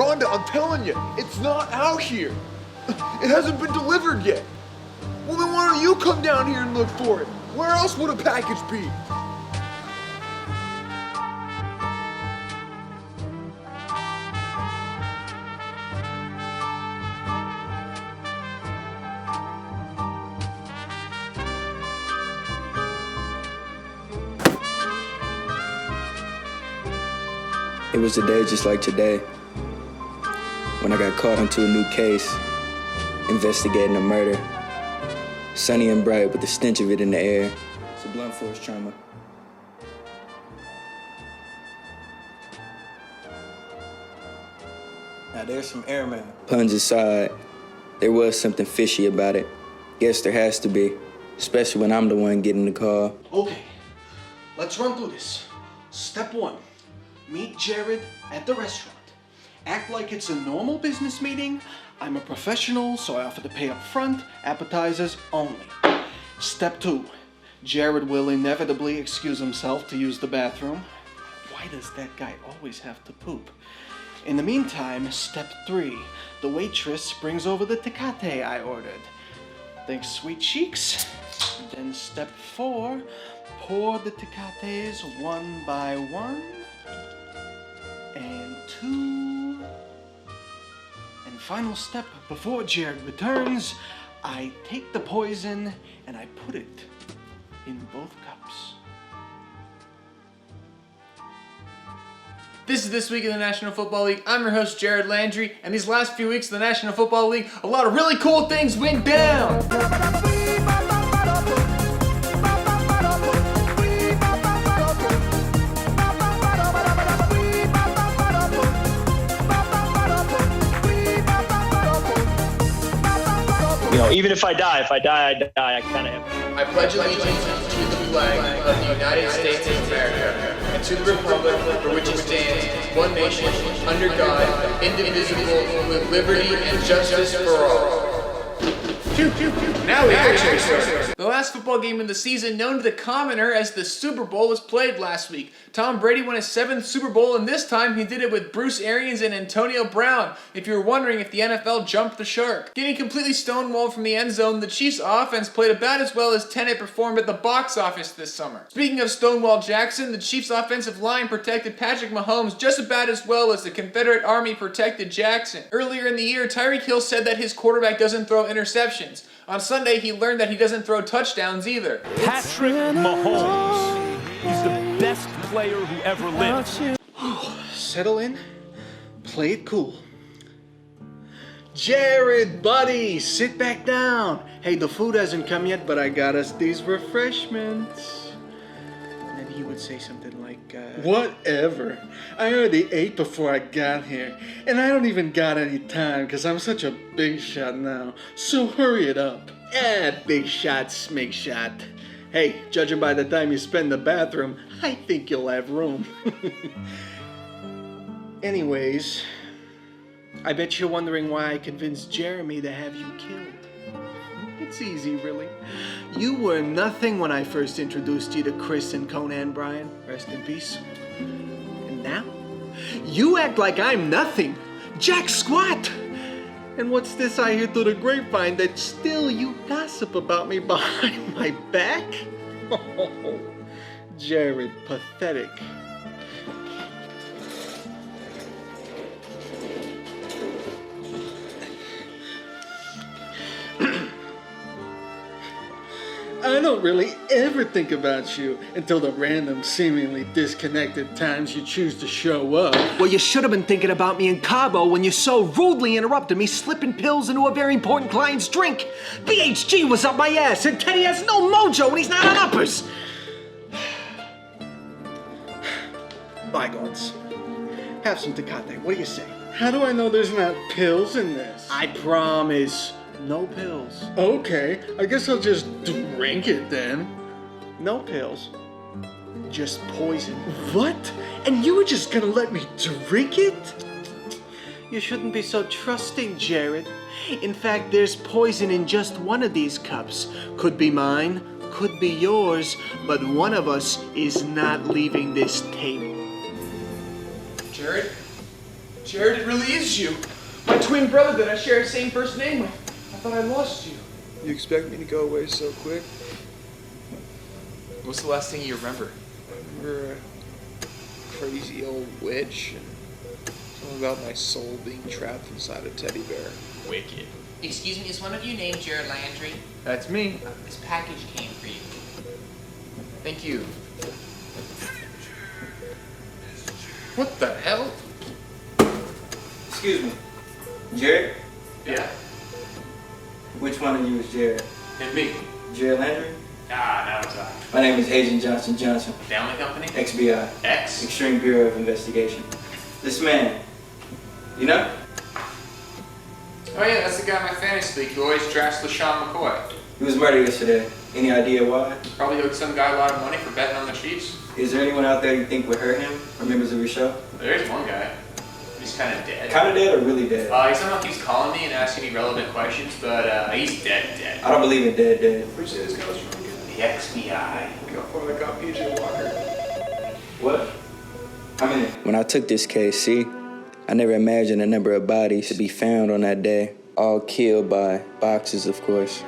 Rhonda, I'm telling you, it's not out here. It hasn't been delivered yet. Well, then why don't you come down here and look for it? Where else would a package be? It was a day just like today when I got caught onto a new case, investigating a murder. Sunny and bright with the stench of it in the air. It's a blunt force trauma. Now there's some airmail. Puns aside, there was something fishy about it. Guess there has to be, especially when I'm the one getting the call. Okay, let's run through this. Step 1. Meet Jared at the restaurant. Act like it's a normal business meeting. I'm a professional, so I offer to pay up front, appetizers only. Step 2. Jared will inevitably excuse himself to use the bathroom. Why does that guy always have to poop? In the meantime, step 3. The waitress brings over the Tecate I ordered. Thanks, sweet cheeks. Then step 4. Pour the Tecates one by one. And 2. And final step before Jared returns, I take the poison and I put it in both cups. This is This Week in the National Football League. I'm your host, Jared Landry, and these last few weeks of the National Football League, a lot of really cool things went down. You know, even if I die, I die. I kind of am. I pledge allegiance to the flag of the United States of America and to the republic for which it stands, one nation, under God, indivisible, with liberty and justice for all. Now we actually start. The last football game of the season, known to the commoner as the Super Bowl, was played last week. Tom Brady won his 7th Super Bowl, and this time he did it with Bruce Arians and Antonio Brown, if you were wondering if the NFL jumped the shark. Getting completely stonewalled from the end zone, the Chiefs' offense played about as well as Tenet performed at the box office this summer. Speaking of Stonewall Jackson, the Chiefs' offensive line protected Patrick Mahomes just about as well as the Confederate Army protected Jackson. Earlier in the year, Tyreek Hill said that his quarterback doesn't throw interceptions. On Sunday, he learned that he doesn't throw touchdowns either. Patrick Mahomes is the best player who ever lived. Settle in, play it cool. Jared, buddy, sit back down. Hey, the food hasn't come yet, but I got us these refreshments. Maybe you would say something like, Whatever. I already ate before I got here, and I don't even got any time because I'm such a big shot now. So hurry it up. big shot, smig shot. Hey, judging by the time you spend in the bathroom, I think you'll have room. Anyways, I bet you're wondering why I convinced Jeremy to have you killed. It's easy, really. You were nothing when I first introduced you to Chris and Conan Bryan. Rest in peace. And now, you act like I'm nothing. Jack squat. And what's this I hear through the grapevine that still you gossip about me behind my back? Oh, Jared, pathetic. I don't really ever think about you until the random, seemingly disconnected times you choose to show up. Well, you should have been thinking about me in Cabo when you so rudely interrupted me slipping pills into a very important client's drink. BHG was up my ass, and Teddy has no mojo when he's not on uppers. Bygones. Have some Tecate. What do you say? How do I know there's not pills in this? I promise. No pills. Okay, I guess I'll just drink it then. No pills. Just poison. What? And you were just gonna let me drink it? You shouldn't be so trusting, Jared. In fact, there's poison in just one of these cups. Could be mine, could be yours, but one of us is not leaving this table. Jared? Jared, it really is you. My twin brother that I share the same first name with. I thought I lost you. You expect me to go away so quick? What's the last thing you remember? I remember a crazy old witch and something about my soul being trapped inside a teddy bear. Wicked. Excuse me, is one of you named Jared Landry? That's me. This package came for you. Thank you. What the hell? Excuse me. Jared? Yeah, Which one of you is Jared? and me. Jared Landry? Now it's on. My name is Agent Johnson Johnson, Family company? XBI, X? Extreme Bureau of Investigation. This man, you know? Oh yeah, that's the guy in my fantasy league who always drafts LaShawn McCoy. He was murdered yesterday. Any idea why? Probably owed some guy a lot of money for betting on the Chiefs. Is there anyone out there you think would hurt him, or members of your show? There's one guy. He's kind of dead. Kinda dead or really dead? He somehow keeps calling me and asking me relevant questions, but he's dead. I don't believe in dead. Where'd you say this guy was from again? The XBI. I got PJ Walker. What? How many? When I took this case, see, I never imagined the number of bodies to be found on that day, all killed by boxes, of course.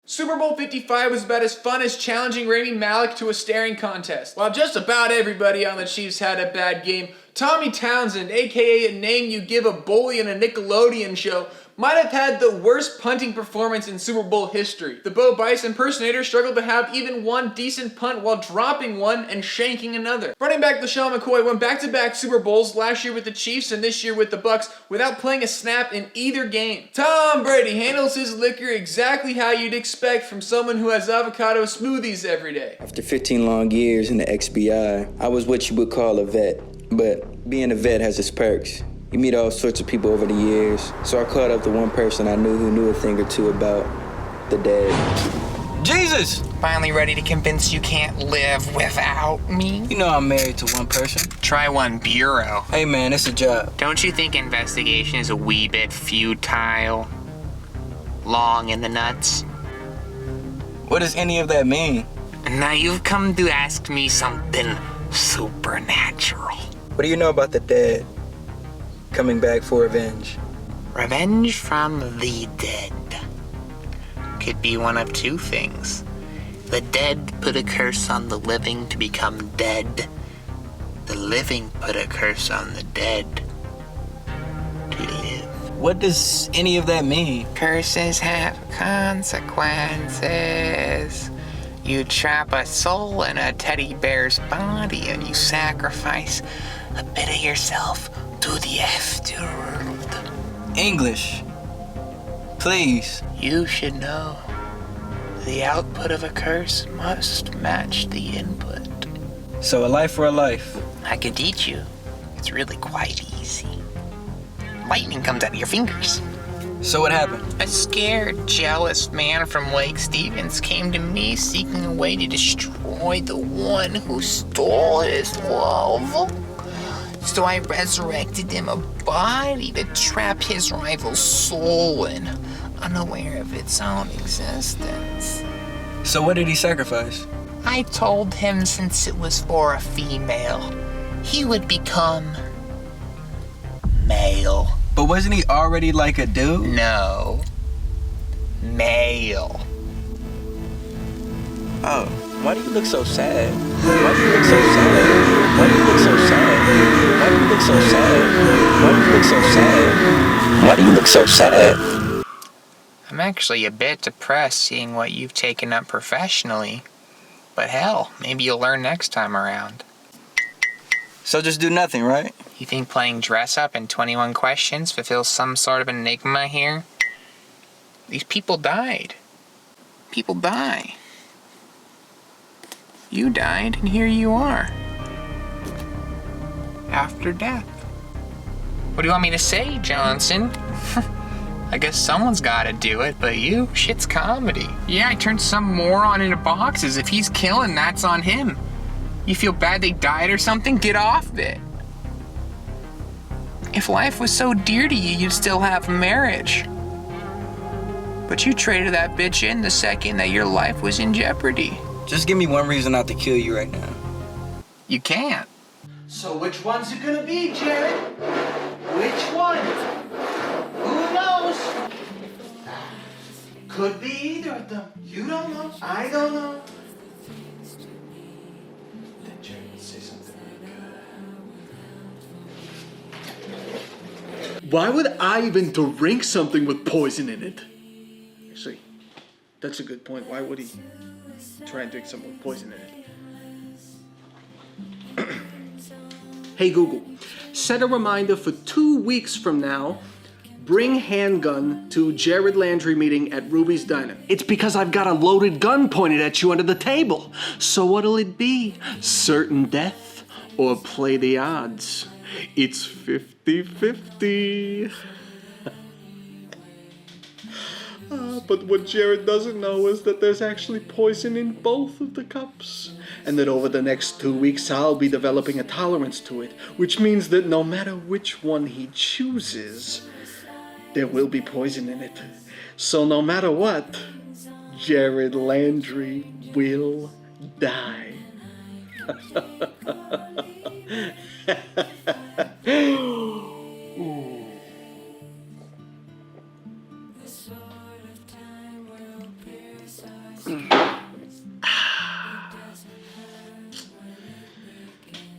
Super Bowl 55 was about as fun as challenging Rami Malek to a staring contest. While just about everybody on the Chiefs had a bad game, Tommy Townsend, aka a name you give a bully in a Nickelodeon show, might have had the worst punting performance in Super Bowl history. The Bo Bice impersonator struggled to have even one decent punt while dropping one and shanking another. Running back LaShawn McCoy won back-to-back Super Bowls, last year with the Chiefs and this year with the Bucs, without playing a snap in either game. Tom Brady handles his liquor exactly how you'd expect from someone who has avocado smoothies every day. After 15 long years in the XBI, I was what you would call a vet. But being a vet has its perks. You meet all sorts of people over the years, so I caught up to one person I knew who knew a thing or two about the dead. Jesus! Finally ready to convince you can't live without me? You know I'm married to one person. Try one bureau. Hey man, it's a job. Don't you think investigation is a wee bit futile? Long in the nuts? What does any of that mean? Now you've come to ask me something supernatural. What do you know about the dead coming back for revenge? Revenge from the dead could be one of two things. The dead put a curse on the living to become dead. The living put a curse on the dead to live. What does any of that mean? Curses have consequences. You trap a soul in a teddy bear's body and you sacrifice a bit of yourself to the afterworld. English. Please. You should know. The output of a curse must match the input. So a life for a life. I could teach you. It's really quite easy. Lightning comes out of your fingers. So what happened? A scared, jealous man from Lake Stevens came to me seeking a way to destroy the one who stole his love. So I resurrected him a body to trap his rival's soul in, unaware of its own existence. So what did he sacrifice? I told him since it was for a female, he would become male. But wasn't he already like a dude? No. Male. Oh, why do you look so sad? Why do you look so sad? Why do you look so sad? Why do you look so sad? Why do you look so sad? Why do you look so sad? I'm actually a bit depressed seeing what you've taken up professionally. But hell, maybe you'll learn next time around. So just do nothing, right? You think playing dress up in 21 questions fulfills some sort of enigma here? These people died. People die. You died, and here you are. After death. What do you want me to say, Johnson? I guess someone's gotta do it, but you, shit's comedy. Yeah, I turned some moron into boxes. If he's killing, that's on him. You feel bad they died or something? Get off it. If life was so dear to you, you'd still have marriage. But you traded that bitch in the second that your life was in jeopardy. Just give me one reason not to kill you right now. You can't. So which one's it gonna be, Jared? Which one? Who knows? Could be either of them. You don't know. I don't know. Then Jared would say something like, why would I even drink something with poison in it? Actually, that's a good point. Why would he try and drink something with poison in it? Hey Google, set a reminder for 2 weeks from now. Bring handgun to Jared Landry meeting at Ruby's Diner. It's because I've got a loaded gun pointed at you under the table. So what'll it be? Certain death or play the odds? It's 50-50. But what Jared doesn't know is that there's actually poison in both of the cups. And that over the next 2 weeks I'll be developing a tolerance to it, which means that no matter which one he chooses, there will be poison in it. So no matter what, Jared Landry will die.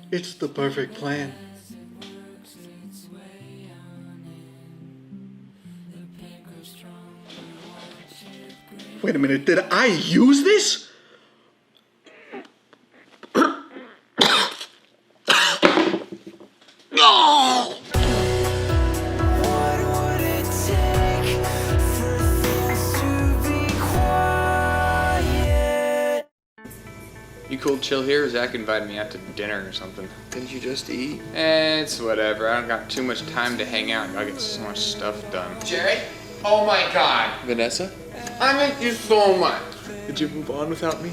It's the perfect plan. Wait a minute, did I use this? Oh! You cool chill here? Zach invited me out to dinner or something. Didn't you just eat? It's whatever. I don't got too much time to hang out. I get so much stuff done. Jared? Oh my god. Vanessa? I miss you so much. Did you move on without me?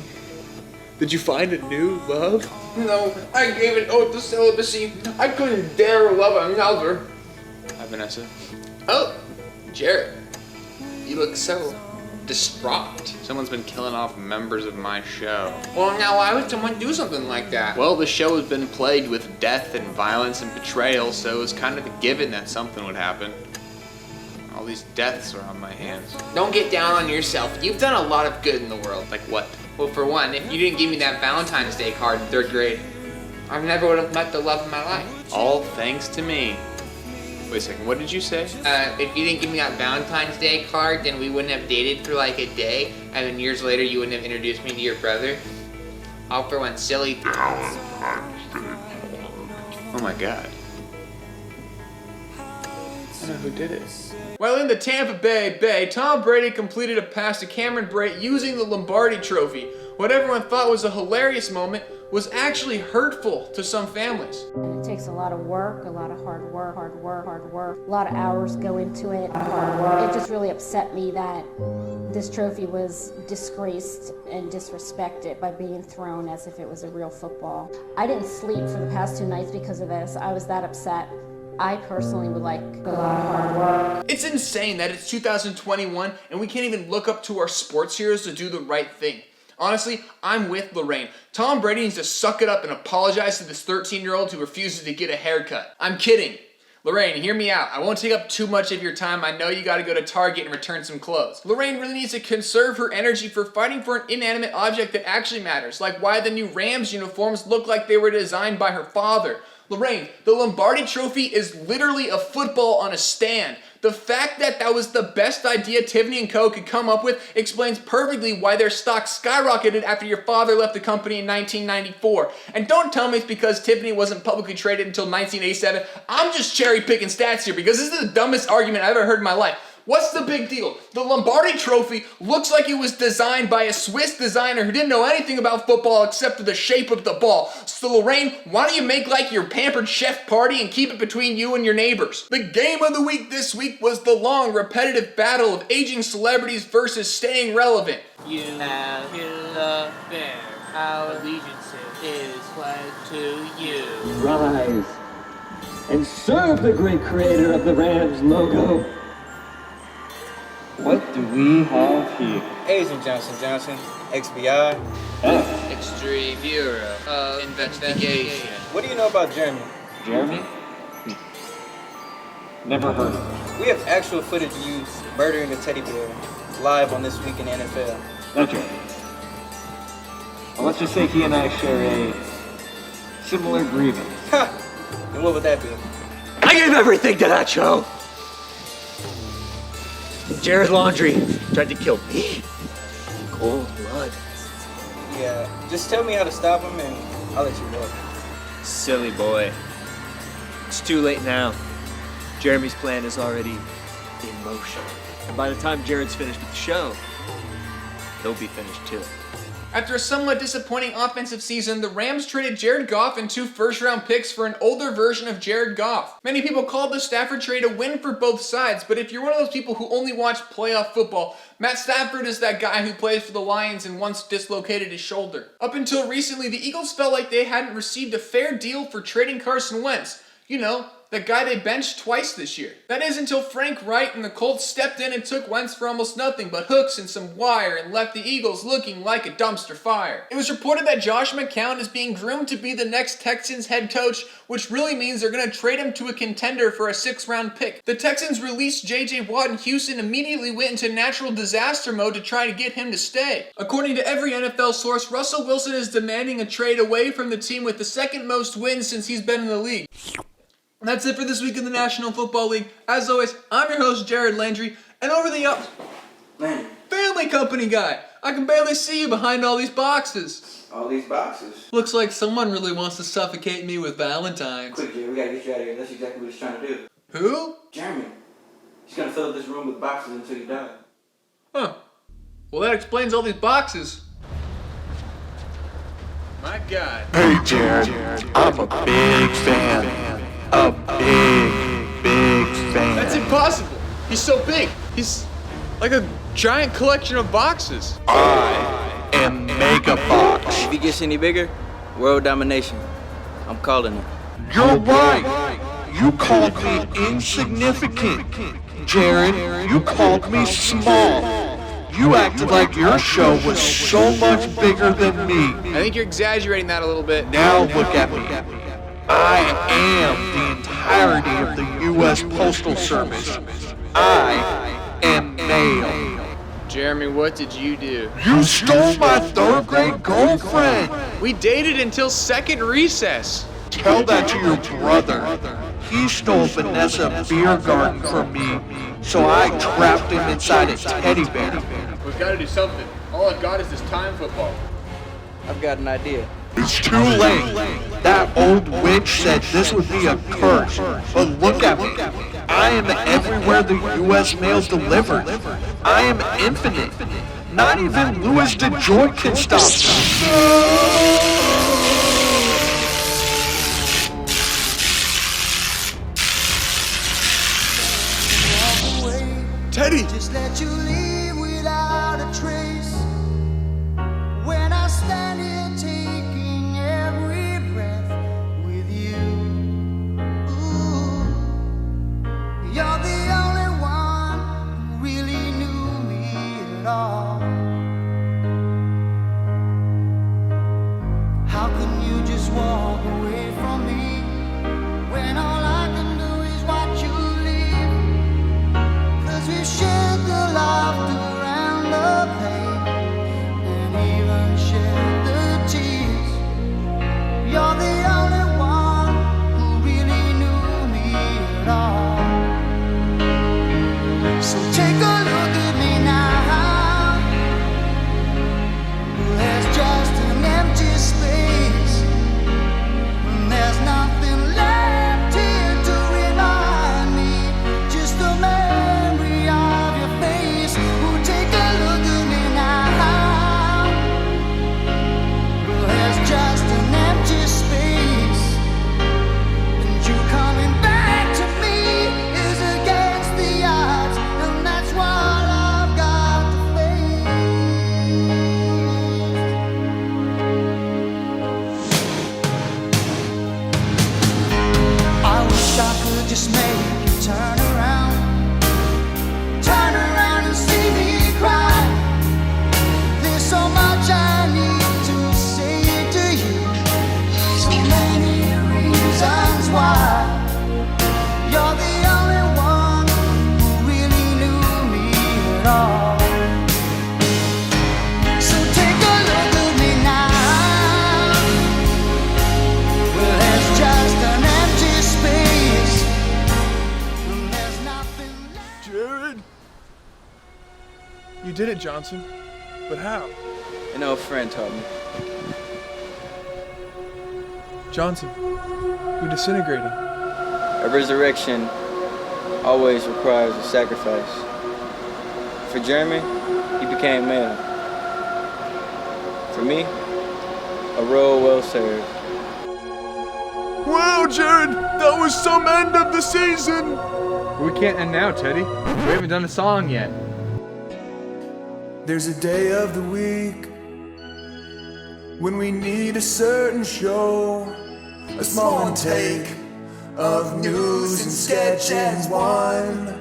Did you find a new love? No, I gave an oath to celibacy. I couldn't dare love another. Hi, Vanessa. Oh, Jared. You look so distraught. Someone's been killing off members of my show. Well, now why would someone do something like that? Well, the show has been plagued with death and violence and betrayal, so it was kind of a given that something would happen. All these deaths are on my hands. Don't get down on yourself. You've done a lot of good in the world. Like what? Well, for one, if you didn't give me that Valentine's Day card in 3rd grade, I never would have met the love of my life. All thanks to me. Wait a second, what did you say? If you didn't give me that Valentine's Day card, then we wouldn't have dated for like a day, and then years later you wouldn't have introduced me to your brother. All for one silly Oh my god. I know who did it. Well, in the Tampa Bay, Tom Brady completed a pass to Cameron Brate using the Lombardi Trophy. What everyone thought was a hilarious moment was actually hurtful to some families. It takes a lot of work, a lot of hard work. A lot of hours go into it. It just really upset me that this trophy was disgraced and disrespected by being thrown as if it was a real football. I didn't sleep for the past 2 nights because of this. I was that upset. I personally would like a lot of hard work. It's insane that it's 2021 and we can't even look up to our sports heroes to do the right thing. Honestly, I'm with Lorraine. Tom Brady needs to suck it up and apologize to this 13-year-old who refuses to get a haircut. I'm kidding. Lorraine, hear me out. I won't take up too much of your time. I know you gotta go to Target and return some clothes. Lorraine really needs to conserve her energy for fighting for an inanimate object that actually matters, like why the new Rams uniforms look like they were designed by her father. Lorraine, the Lombardi Trophy is literally a football on a stand. The fact that that was the best idea Tiffany & Co. could come up with explains perfectly why their stock skyrocketed after your father left the company in 1994. And don't tell me it's because Tiffany wasn't publicly traded until 1987. I'm just cherry picking stats here because this is the dumbest argument I've ever heard in my life. What's the big deal? The Lombardi Trophy looks like it was designed by a Swiss designer who didn't know anything about football except for the shape of the ball. So Lorraine, why don't you make like your pampered chef party and keep it between you and your neighbors? The game of the week this week was the long, repetitive battle of aging celebrities versus staying relevant. You have love there. Our allegiance is pledged to you. Rise and serve the great creator of the Rams logo. What do we have here? Agent Johnson Johnson, XBI. Extreme Bureau of Investigation. What do you know about Jeremy? Jeremy? Never heard of him. We have actual footage of you murdering a teddy bear live on This Week in NFL. No Jeremy. Well, let's just say he and I share a similar grievance. Ha! And what would that be? I gave everything to that show! Jared Laundrie tried to kill me. Cold blood. Yeah, just tell me how to stop him and I'll let you know. Silly boy. It's too late now. Jeremy's plan is already in motion. And by the time Jared's finished with the show, he'll be finished too. After a somewhat disappointing offensive season, the Rams traded Jared Goff and 2 first-round picks for an older version of Jared Goff. Many people called the Stafford trade a win for both sides, but if you're one of those people who only watch playoff football, Matt Stafford is that guy who plays for the Lions and once dislocated his shoulder. Up until recently, the Eagles felt like they hadn't received a fair deal for trading Carson Wentz. You know, the guy they benched twice this year. That is until Frank Wright and the Colts stepped in and took Wentz for almost nothing but hooks and some wire and left the Eagles looking like a dumpster fire. It was reported that Josh McCown is being groomed to be the next Texans head coach, which really means they're going to trade him to a contender for a 6th-round pick. The Texans released J.J. Watt and Houston immediately went into natural disaster mode to try to get him to stay. According to every NFL source, Russell Wilson is demanding a trade away from the team with the 2nd most wins since he's been in the league. And that's it for this week in the National Football League. As always, I'm your host, Jared Landry, and over the family company guy. I can barely see you behind all these boxes. All these boxes? Looks like someone really wants to suffocate me with Valentine's. Quick, Jerry, we gotta get you out of here. That's exactly what he's trying to do. Who? Jeremy. He's gonna fill up this room with boxes until you die. Huh. Well, that explains all these boxes. My God. Hey, Jared. I'm a big fan. A big fan. That's impossible. He's so big. He's like a giant collection of boxes. I am Mega Box. If he gets any bigger, world domination. I'm calling it. You're right. You called me insignificant. Jared, you called me small. You acted like your show was so much bigger than me. I think you're exaggerating that a little bit. Now look at me. I am the entirety of the U.S. Postal Service. I am male. Jeremy, what did you do? You stole my 3rd grade girlfriend. We dated until 2nd recess. Tell that to your brother. He stole Vanessa Beergarden from me, so I trapped him inside a teddy bear. We've got to do something. All I've got is this time football. I've got an idea. It's too late. That old witch said this would be a curse. But look at me. I am everywhere the U.S. mail's delivered. I am infinite. Not even Louis DeJoy can stop me. Teddy! Just let you leave without a trace. When I stand here taking every breath with you. Ooh, you're the only one who really knew me at all. walk away from me when all I can do is watch you leave. 'Cause we shared the laughter and the pain, and even shared the tears. You're the only one who really knew me at all. So take a look at me now. There's just an empty space, and there's nothing left here to remind me. Just the memory of your face. Oh, take a look at me now. There's just an empty space, and you coming back to me is against the odds, and that's what I've got to face. I wish I could just make you turn around and see me cry. There's so much I need to say to you, so many reasons why. You're the only one who really knew me at all. So take a look at me now. Well, there's just an empty space, and there's nothing left. Jared? You did it, Johnson. But how? An old friend taught me. Johnson, you're disintegrating. A resurrection always requires a sacrifice. For Jeremy, he became male. For me, a role well served. Wow, Jared! That was some end of the season! We can't end now, Teddy. We haven't done a song yet. There's a day of the week when we need a certain show, a small intake of news and sketch and one.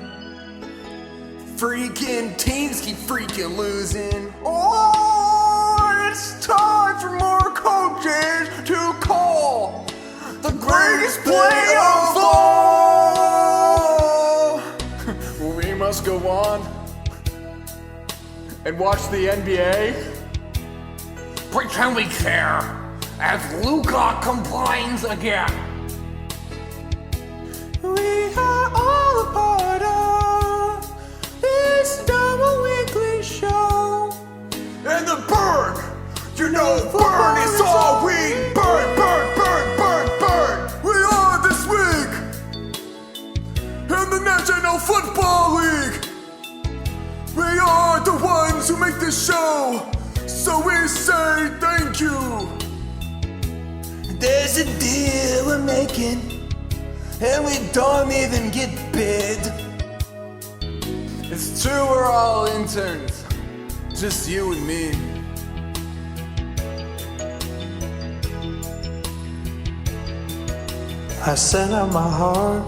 Freaking teams keep freaking losing. Oh, it's time for more coaches to call the greatest play of all. We must go on and watch the NBA. Pretend we care as Luka complains again. We are all a part of this double weekly show. And the burn, you know, burn is all we burn, burn, burn, burn, burn. We are this week in the National Football League. We are the ones who make this show, so we say thank you. There's a deal we're making, and we don't even get bid. It's true, we're all interns, just you and me. I sent out my heart,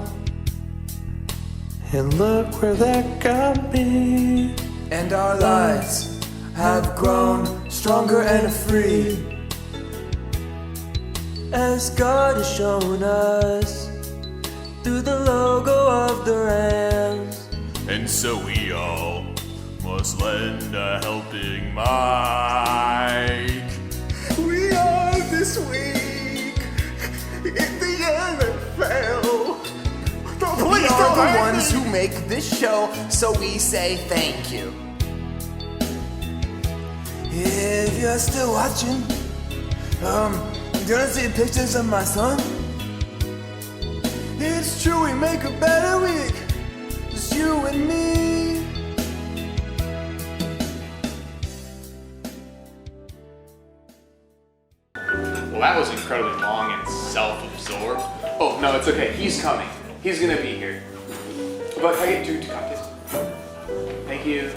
and look where that got me. And our lives have grown stronger and free, as God has shown us through the logo of the Rams. And so we all must lend a helping mic. We are this week in the NFL. We are the ones who make this show, so we say thank you. If you're still watching, you wanna see pictures of my son? It's true, we make a better week, just you and me. Well, that was incredibly long and self-absorbed. Oh, no, it's okay. He's coming. He's gonna be here. But can I get 2 cocktails? Thank you.